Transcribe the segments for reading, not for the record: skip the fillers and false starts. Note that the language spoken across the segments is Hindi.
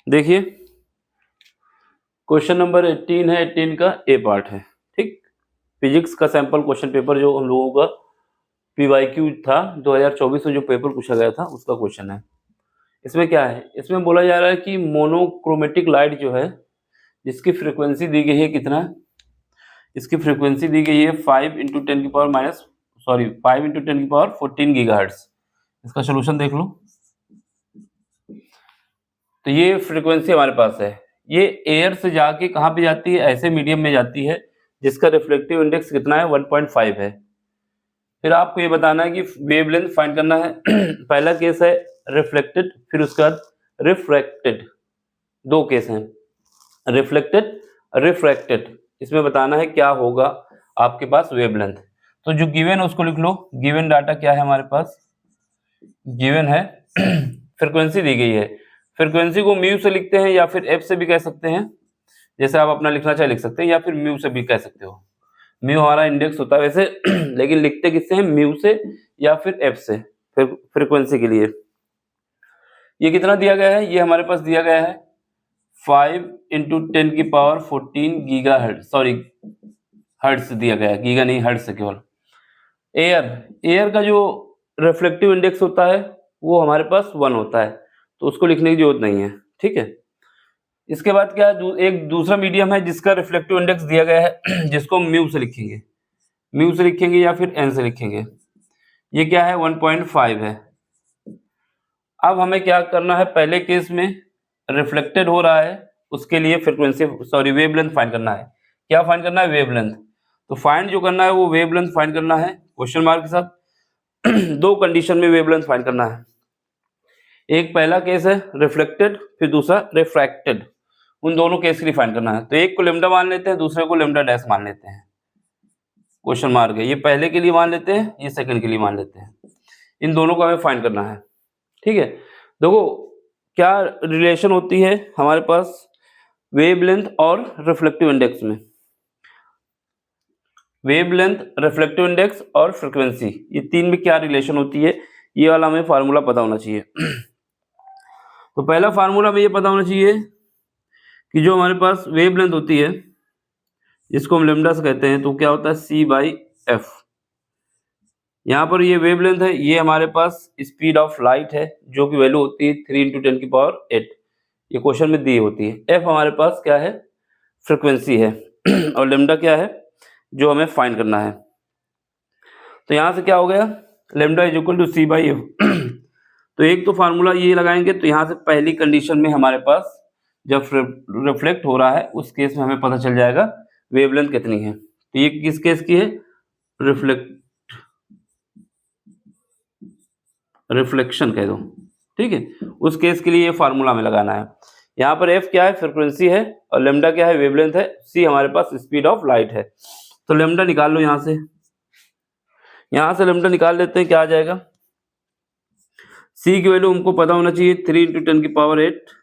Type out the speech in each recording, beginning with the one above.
देखिए क्वेश्चन नंबर 18 है, 18 का ए पार्ट है। ठीक, फिजिक्स का सैंपल क्वेश्चन पेपर जो हम लोगों का पीवाईक्यू था 2024 में जो पेपर पूछा गया था उसका क्वेश्चन है। इसमें क्या है, इसमें बोला जा रहा है कि मोनोक्रोमेटिक लाइट जो है जिसकी फ्रीक्वेंसी दी गई है कितना, इसकी फ्रीक्वेंसी दी गई है 5 × 10 की पावर माइनस 5 × 10 की पावर 14 गीगाहर्ट्ज। इसका सोल्यूशन देख लो। तो ये फ्रीक्वेंसी हमारे पास है, ये एयर से जाके कहाँ पे जाती है, ऐसे मीडियम में जाती है जिसका रिफ्लेक्टिव इंडेक्स कितना है 1.5 है। फिर आपको ये बताना है कि वेवलेंथ फाइंड करना है। पहला केस है रिफ्लेक्टेड, फिर उसके बाद रिफ्रैक्टेड। दो केस हैं, रिफ्लेक्टेड रिफ्रैक्टेड। इसमें बताना है क्या होगा आपके पास वेवलेंथ। तो जो गिवन है उसको लिख लो। गिवन डाटा क्या है हमारे पास, गिवन है फ्रीक्वेंसी दी गई है। फ्रीक्वेंसी को म्यू से लिखते हैं या फिर एफ से भी कह सकते हैं, जैसे आप अपना लिखना चाहे लिख सकते हैं, या फिर म्यू से भी कह सकते हो। म्यू हमारा इंडेक्स होता है वैसे लेकिन लिखते किससे हैं, म्यू से या फिर एफ से फ्रीक्वेंसी के लिए। ये कितना दिया गया है, ये हमारे पास दिया गया है 5 × 10 की पावर 14 गीगा हर्ट्ज दिया गया है, गीगा नहीं हर्ट्ज से केवल। एयर का जो रिफ्लेक्टिव इंडेक्स होता है वो हमारे पास 1 होता है, तो उसको लिखने की जरूरत नहीं है। ठीक है, इसके बाद क्या एक दूसरा मीडियम है जिसका रिफ्लेक्टिव इंडेक्स दिया गया है जिसको म्यू से लिखेंगे, म्यू से लिखेंगे या फिर एन से लिखेंगे। ये क्या है 1.5 है। अब हमें क्या करना है, पहले केस में रिफ्लेक्टेड हो रहा है उसके लिए फ्रीक्वेंसी वेवलेंथ फाइंड करना है। क्या फाइंड करना है, वेवलेंथ। तो फाइंड जो करना है वो वेवलेंथ फाइंड करना है क्वेश्चन मार्क के साथ। दो कंडीशन में वेवलेंथ फाइंड करना है। एक पहला केस है रिफ्लेक्टेड, फिर दूसरा रिफ्रैक्टेड। उन दोनों केस के लिए फाइंड करना है। तो एक को लेमडा मान लेते हैं, दूसरे को लेमडा डैश मान लेते हैं। क्वेश्चन मार्क है, ये पहले के लिए मान लेते हैं, ये सेकंड के लिए मान लेते हैं। इन दोनों को हमें फाइंड करना है। ठीक है, देखो क्या रिलेशन होती है हमारे पास वेवलेंथ और रिफ्लेक्टिव इंडेक्स में। वेवलेंथ, रिफ्लेक्टिव इंडेक्स और फ्रीक्वेंसी, ये तीन में क्या रिलेशन होती है, ये वाला हमें फार्मूला पता होना चाहिए। तो पहला फार्मूला हमें ये पता होना चाहिए कि जो हमारे पास वेवलेंथ होती है जिसको हम लेमडा से कहते हैं, तो क्या होता है c/f। यहाँ पर ये वेवलेंथ है, ये हमारे पास स्पीड ऑफ लाइट है जो कि वैल्यू होती है 3 × 10 की पावर 8। ये क्वेश्चन में दी होती है। f हमारे पास क्या है, फ्रीक्वेंसी है और लेमडा क्या है जो हमें फाइंड करना है। तो यहाँ से क्या हो गया, lambda is equal to c/f। तो एक तो फार्मूला ये लगाएंगे, तो यहाँ से पहली कंडीशन में हमारे पास जब रिफ्लेक्ट हो रहा है उस केस में हमें पता चल जाएगा वेवलेंथ कितनी है। तो ये किस केस की है, रिफ्लेक्शन कह दो। ठीक है, उस केस के लिए ये फार्मूला हमें लगाना है। यहाँ पर एफ क्या है, फ्रीक्वेंसी है, और लेमडा क्या है, वेवलेंथ है, सी हमारे पास स्पीड ऑफ लाइट है। तो लेमडा निकाल लो यहाँ से लेमडा निकाल लेते हैं, क्या आ जाएगा। सी की वैल्यू हमको पता होना चाहिए 3 × 10 की पावर 8।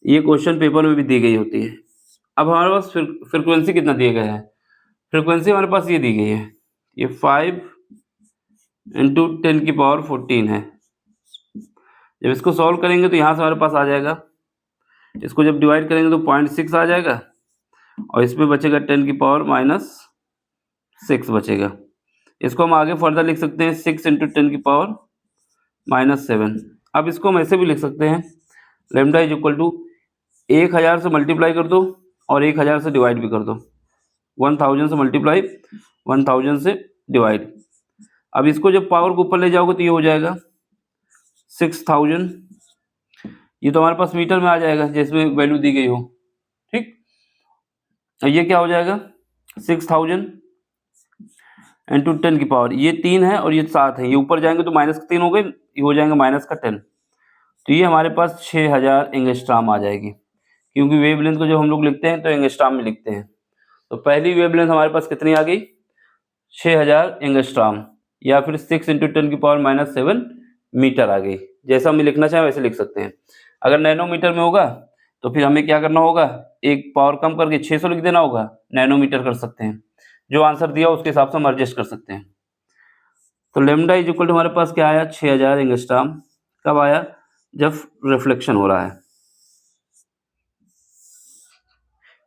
ये क्वेश्चन पेपर में भी दी गई होती है। अब हमारे पास फ्रीक्वेंसी कितना दिया गया है, फ्रीक्वेंसी हमारे पास ये दी गई है, ये 5 × 10 की पावर 14 है। जब इसको सॉल्व करेंगे तो यहाँ से हमारे पास आ जाएगा, इसको जब डिवाइड करेंगे तो 0.6 आ जाएगा, और इसमें बचेगा 10 की पावर -6 बचेगा। इसको हम आगे फर्दर लिख सकते हैं 6 × 10 की पावर -7। अब इसको हम ऐसे भी लिख सकते हैं, लेमडा इज इक्वल टू 1000 से मल्टीप्लाई कर दो और 1000 से डिवाइड भी कर दो। 1000 से मल्टीप्लाई, 1000 से डिवाइड। अब इसको जब पावर को ऊपर ले जाओगे तो ये हो जाएगा 6000। ये तो हमारे पास मीटर में आ जाएगा जिसमें वैल्यू दी गई हो। ठीक, ये क्या हो जाएगा 6000 × 10 की पावर, ये 3 है और ये 7 है, ये ऊपर जाएंगे तो -3 हो गए, ये हो जाएंगे -10। तो ये हमारे पास 6000 एंगस्ट्राम आ जाएगी, क्योंकि वेवलेंथ को जब हम लोग लिखते हैं तो एंगस्ट्राम में लिखते हैं। तो पहली वेवलेंथ हमारे पास कितनी आ गई, 6000 एंगस्ट्राम, या फिर 6 × 10 की पावर -7 मीटर आ गई। जैसा हमें लिखना चाहें वैसे लिख सकते हैं। अगर नैनोमीटर में होगा तो फिर हमें क्या करना होगा, एक पावर कम करके 600 लिख देना होगा, नैनोमीटर कर सकते हैं। जो आंसर दिया उसके हिसाब से हम एडजस्ट कर सकते हैं। तो लेमडा इज इक्वल टू हमारे पास क्या आया, 6000 एंगस्ट्राम। कब आया, जब रिफ्लेक्शन हो रहा है।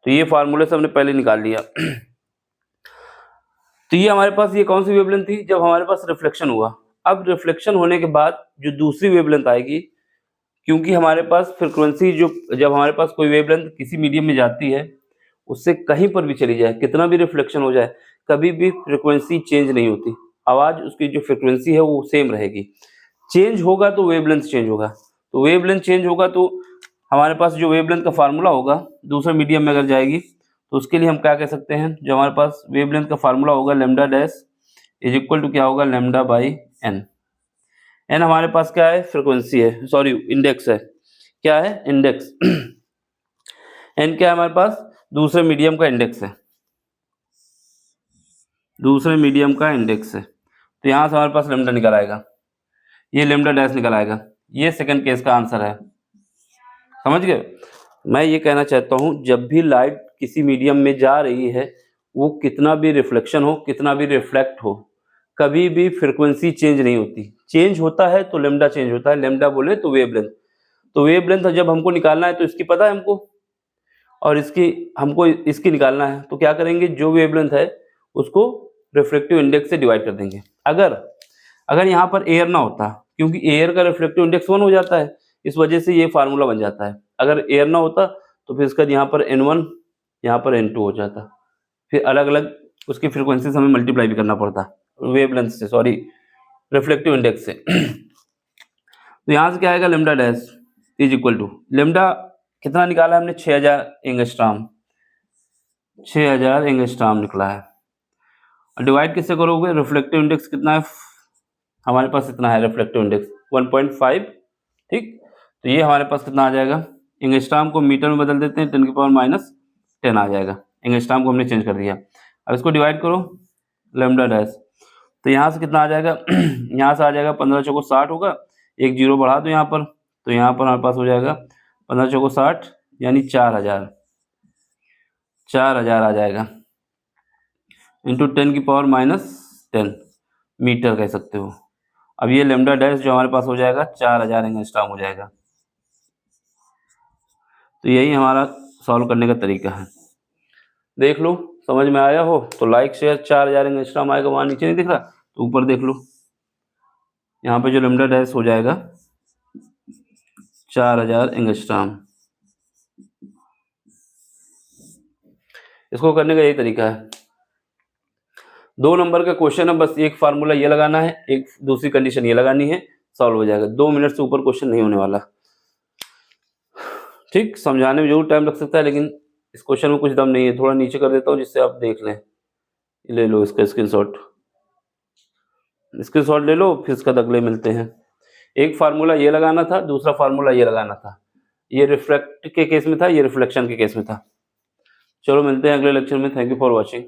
तो ये फार्मूले से हमने पहले निकाल लिया। तो ये हमारे पास ये कौन सी वेवलेंथ थी, जब हमारे पास रिफ्लेक्शन हुआ। अब रिफ्लेक्शन होने के बाद जो दूसरी वेवलेंथ आएगी, क्योंकि हमारे पास फ्रीक्वेंसी जो जब हमारे पास कोई वेवलेंथ किसी मीडियम में जाती है, उससे कहीं पर भी चली जाए, कितना भी रिफ्लेक्शन हो जाए, कभी भी फ्रीक्वेंसी चेंज नहीं होती। आवाज़ उसकी जो फ्रीक्वेंसी है वो सेम रहेगी। चेंज होगा तो वेवलेंथ चेंज होगा, तो वेवलेंथ चेंज होगा तो हमारे पास जो वेवलेंथ का फार्मूला होगा दूसरे मीडियम में अगर जाएगी, तो उसके लिए हम क्या कह सकते हैं, जो हमारे पास वेवलेंथ का फार्मूला होगा lambda dash is equal to क्या होगा, लैम्डा बाई एन। एन हमारे पास क्या है, फ्रीक्वेंसी है, सॉरी इंडेक्स है। क्या है, इंडेक्स। एन क्या है हमारे पास, दूसरे मीडियम का इंडेक्स है, दूसरे मीडियम का इंडेक्स है। तो यहाँ से हमारे पास लैम्डा निकल आएगा, ये लैम्डा डैश निकल आएगा। ये सेकंड केस का आंसर है, समझ गए। मैं ये कहना चाहता हूँ, जब भी लाइट किसी मीडियम में जा रही है, वो कितना भी रिफ्लेक्शन हो, कितना भी रिफ्लेक्ट हो, कभी भी फ्रीक्वेंसी चेंज नहीं होती। चेंज होता है तो लैम्डा चेंज होता है, लैम्डा बोले तो वेवलेंथ। तो वेवलेंथ जब हमको निकालना है तो इसकी पता है हमको, और इसकी हमको इसकी निकालना है, तो क्या करेंगे, जो वेवलेंथ है उसको रिफ्लेक्टिव इंडेक्स से डिवाइड कर देंगे। अगर यहाँ पर एयर ना होता, क्योंकि एयर का रिफ्लेक्टिव इंडेक्स 1 हो जाता है, इस वजह से ये फार्मूला बन जाता है। अगर एयर ना होता तो फिर इसका यहाँ पर N1 यहाँ पर N2 हो जाता, फिर अलग अलग उसकी फ्रीक्वेंसी से हमें मल्टीप्लाई भी करना पड़ता वेवलेंथ से, सॉरी रिफ्लेक्टिव इंडेक्स से। तो यहाँ से क्या आएगा, lambda dash is equal to lambda कितना निकाला हमने, 6000 एंगस्ट्रॉम, 6000 एंगस्ट्रॉम निकला है। और डिवाइड किससे करोगे, रिफ्लेक्टिव इंडेक्स कितना है हमारे पास, इतना है रिफ्लेक्टिव इंडेक्स 1.5, ठीक। तो ये हमारे पास कितना आ जाएगा, एंगस्ट्रॉम को मीटर में बदल देते हैं, 10⁻⁻10 आ जाएगा। एंगस्ट्रॉम को हमने चेंज कर दिया। अब इसको डिवाइड करो लैम्डा डैश, तो यहाँ से कितना आ जाएगा, यहाँ से आ जाएगा 15 चौको 60 होगा, एक जीरो बढ़ा दो यहाँ पर, तो यहाँ पर हमारे पास हो जाएगा 15 चौको 60 यानी 4000 आ जाएगा, इंटू 10⁻⁻10 मीटर कह सकते हो। अब ये लैम्डा डैश जो हमारे पास हो जाएगा 4000 एंगस्ट्रॉम हो जाएगा। तो यही हमारा सॉल्व करने का तरीका है। देख लो, समझ में आया हो तो लाइक शेयर। 4000 एंगस्ट्रॉम आएगा, वहाँ नीचे नहीं दिख रहा तो ऊपर देख लो, यहाँ पे जो लैम्डा डैश हो जाएगा 4000 एंगस्ट्रॉम। इसको करने का यही तरीका है। 2 नंबर का क्वेश्चन है, बस एक फार्मूला ये लगाना है, एक दूसरी कंडीशन ये लगानी है, सॉल्व हो जाएगा। 2 मिनट से ऊपर क्वेश्चन नहीं होने वाला, ठीक। समझाने में जरूर टाइम लग सकता है, लेकिन इस क्वेश्चन में कुछ दम नहीं है। थोड़ा नीचे कर देता हूँ जिससे आप देख लें। ले लो इसका स्क्रीनशॉट ले लो, फिर इसका अगले मिलते हैं। एक फार्मूला ये लगाना था, दूसरा फार्मूला ये लगाना था। ये रिफ्लेक्ट के केस में था, ये रिफ्लेक्शन के केस में था। चलो मिलते हैं अगले लेक्चर में। Thank you for watching.